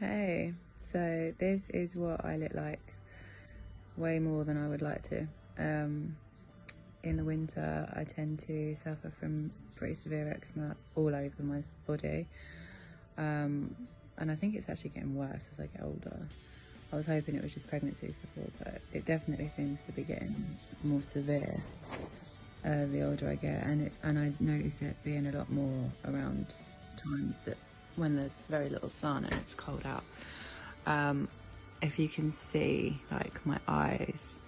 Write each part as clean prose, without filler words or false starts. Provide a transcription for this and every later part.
Hey, so this is what I look like, way more than I would like to. In the winter, I tend to suffer from pretty severe eczema all over my body. And I think it's actually getting worse as I get older. I was hoping it was just pregnancies before, but it definitely seems to be getting more severe the older I get. And I notice it being a lot more around times that when there's very little sun and it's cold out. If you can see, like, my eyes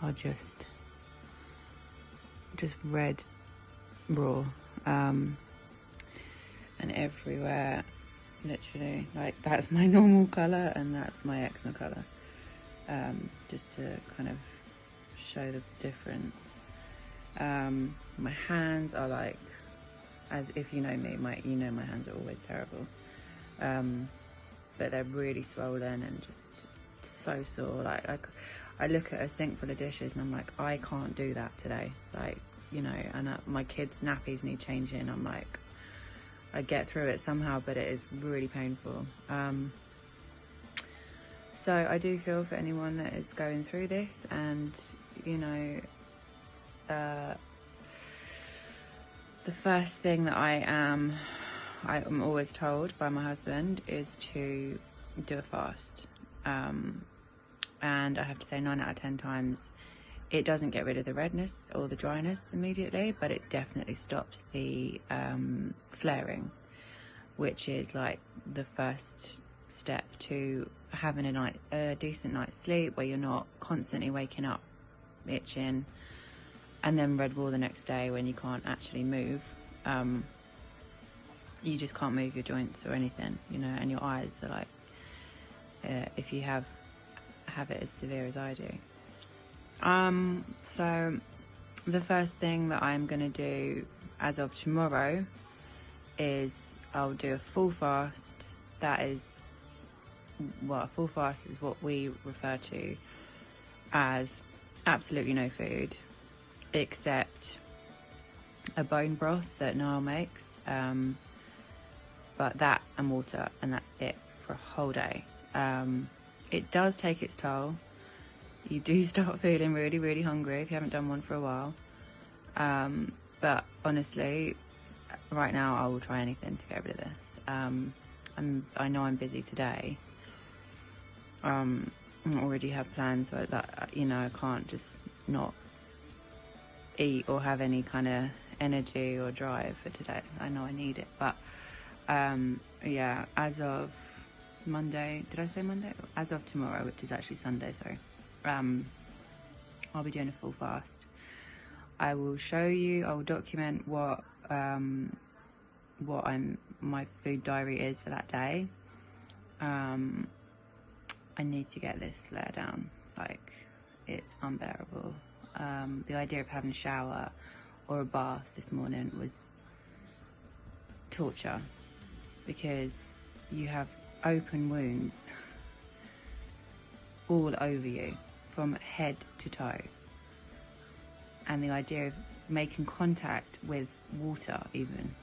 are just red raw, and everywhere, literally. Like, that's my normal colour and that's my eczema colour, just to kind of show the difference. My hands are like, as if you know me, my hands are always terrible, but they're really swollen and just so sore. Like I look at a sink full of dishes and I'm like, I can't do that today, like, and my kids' nappies need changing. I'm like, I get through it somehow, but it is really painful. So I do feel for anyone that is going through this, and the first thing that I am always told by my husband is to do a fast. And I have to say 9 out of 10 times it doesn't get rid of the redness or the dryness immediately, but it definitely stops the flaring, which is like the first step to having a decent night's sleep, where you're not constantly waking up itching and then red raw the next day when you can't actually move. You just can't move your joints or anything, and your eyes are like, if you have it as severe as I do. So the first thing that I'm gonna do as of tomorrow is I'll do a full fast. A full fast is what we refer to as absolutely no food, except a bone broth that Niall makes, but that and water, and that's it for a whole day. It does take its toll. You do start feeling really, really hungry if you haven't done one for a while, but honestly, right now I will try anything to get rid of this. I know I'm busy today. I already have plans like that, I can't just not eat or have any kind of energy or drive for today. I know I need it, but yeah, as of Monday, did I say Monday? As of tomorrow, which is actually Sunday, sorry, I'll be doing a full fast. I will show you, I will document what my food diary is for that day. I need to get this letter down, like, it's unbearable. The idea of having a shower or a bath this morning was torture, because you have open wounds all over you from head to toe, and the idea of making contact with water even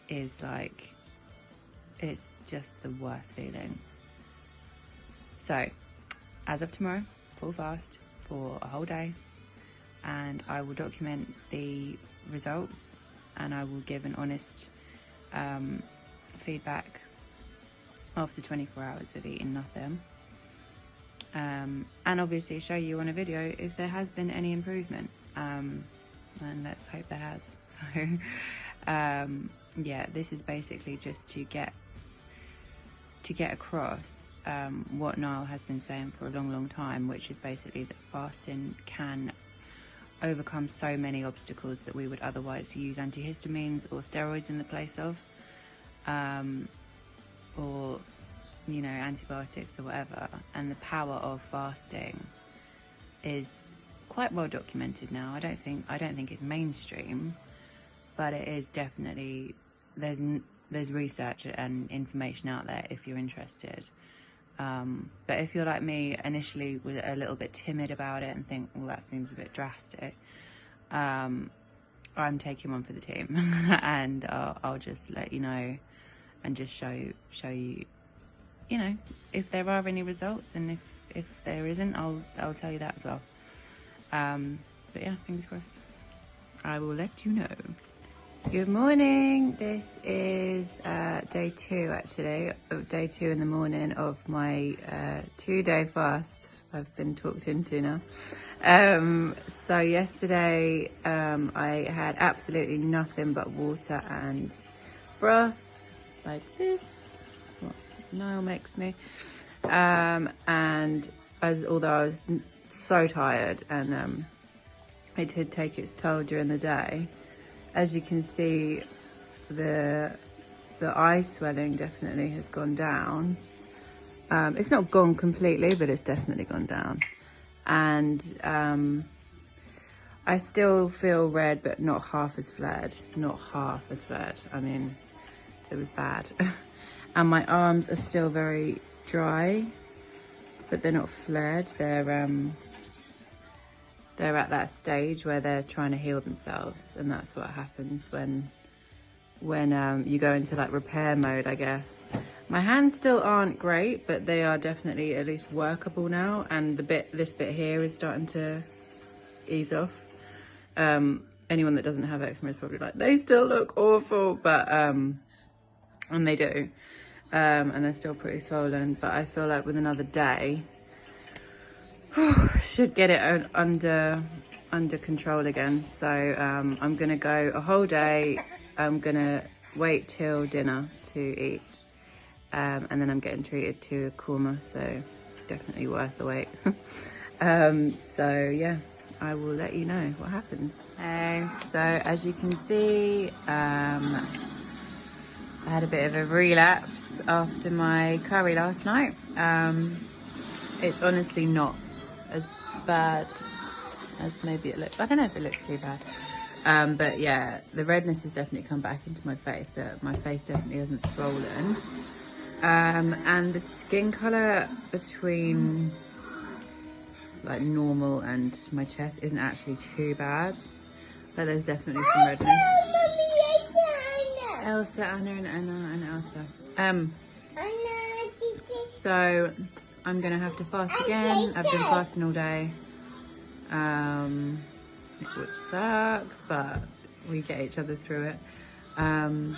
is like, it's just the worst feeling. So as of tomorrow, full fast for a whole day, and I will document the results, and I will give an honest feedback after 24 hours of eating nothing, and obviously show you on a video if there has been any improvement, and let's hope there has. So yeah, this is basically just to get across what Niall has been saying for a long time, which is basically that fasting can overcome so many obstacles that we would otherwise use antihistamines or steroids in the place of, or antibiotics or whatever. And the power of fasting is quite well documented now. I don't think it's mainstream, but it is definitely, there's research and information out there if you're interested. But if you're like me, initially was a little bit timid about it and think, well, that seems a bit drastic, I'm taking one for the team. And I'll just let you know and just show you, you know, if there are any results, and if there isn't, I'll tell you that as well. But yeah, fingers crossed. I will let you know. Good morning. This is day 2, actually. Day 2 in the morning of my 2-day fast. I've been talked into now. So yesterday I had absolutely nothing but water and broth, like this. That's what Niall makes me. And although I was so tired, and it did take its toll during the day. As you can see, the eye swelling definitely has gone down. It's not gone completely, but it's definitely gone down. And I still feel red, but not half as flared. Not half as flared. I mean, it was bad. And my arms are still very dry, but they're not flared. They're at that stage where they're trying to heal themselves, and that's what happens when you go into like repair mode, I guess. My hands still aren't great, but they are definitely at least workable now, and this bit here is starting to ease off. Anyone that doesn't have eczema is probably like, they still look awful, but and they do, and they're still pretty swollen, but I feel like with another day should get it under control again. So I'm gonna go a whole day. I'm gonna wait till dinner to eat, and then I'm getting treated to a coma, so definitely worth the wait. So yeah, I will let you know what happens. So as you can see, I had a bit of a relapse after my curry last night. It's honestly not as bad as maybe it looks. I don't know if it looks too bad, but yeah, the redness has definitely come back into my face, but my face definitely isn't swollen, and the skin color between like normal and my chest isn't actually too bad, but there's definitely some redness. Elsa, Anna and Elsa. So I'm gonna have to fast again. I've been fasting all day, which sucks, but we get each other through it. Go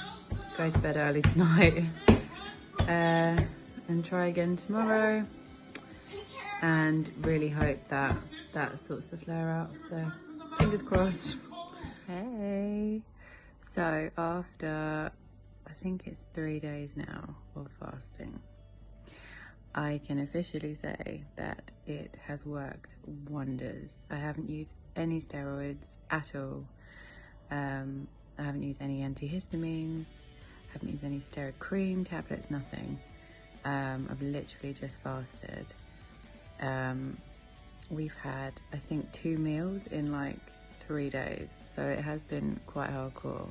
to bed early tonight, and try again tomorrow, and really hope that sorts the flare out. So fingers crossed. Hey, so after I think it's 3 days now of fasting, I can officially say that it has worked wonders. I haven't used any steroids at all. I haven't used any antihistamines. I haven't used any steroid cream, tablets, nothing. I've literally just fasted. We've had, I think, 2 meals in like 3 days. So it has been quite hardcore,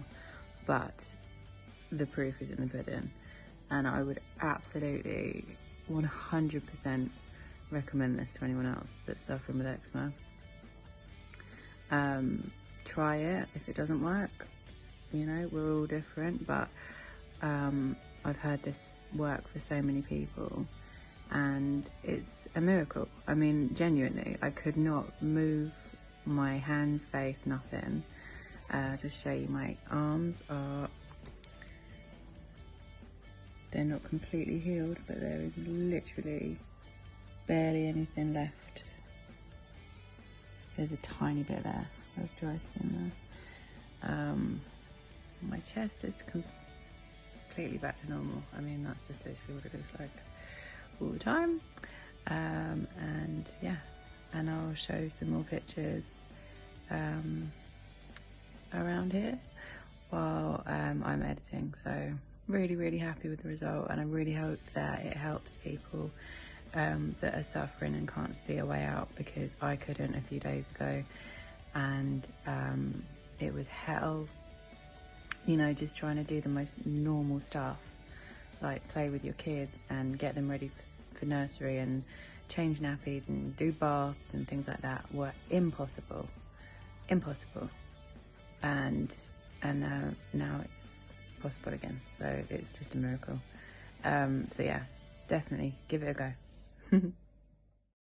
but the proof is in the pudding. And I would absolutely 100% recommend this to anyone else that's suffering with eczema. Try it. If it doesn't work, you know, we're all different, but I've heard this work for so many people, and it's a miracle. I mean, genuinely, I could not move my hands, face, nothing. Just show you, my arms are, they're not completely healed, but there is literally barely anything left. There's a tiny bit there of dry skin there. My chest is completely back to normal. I mean, that's just literally what it looks like all the time. And yeah, and I'll show some more pictures around here while I'm editing. So really happy with the result, and I really hope that it helps people that are suffering and can't see a way out, because I couldn't a few days ago, and it was hell, you know, just trying to do the most normal stuff, like play with your kids and get them ready for nursery and change nappies and do baths and things like that were impossible. And now it's possible again. So it's just a miracle. So yeah, definitely give it a go.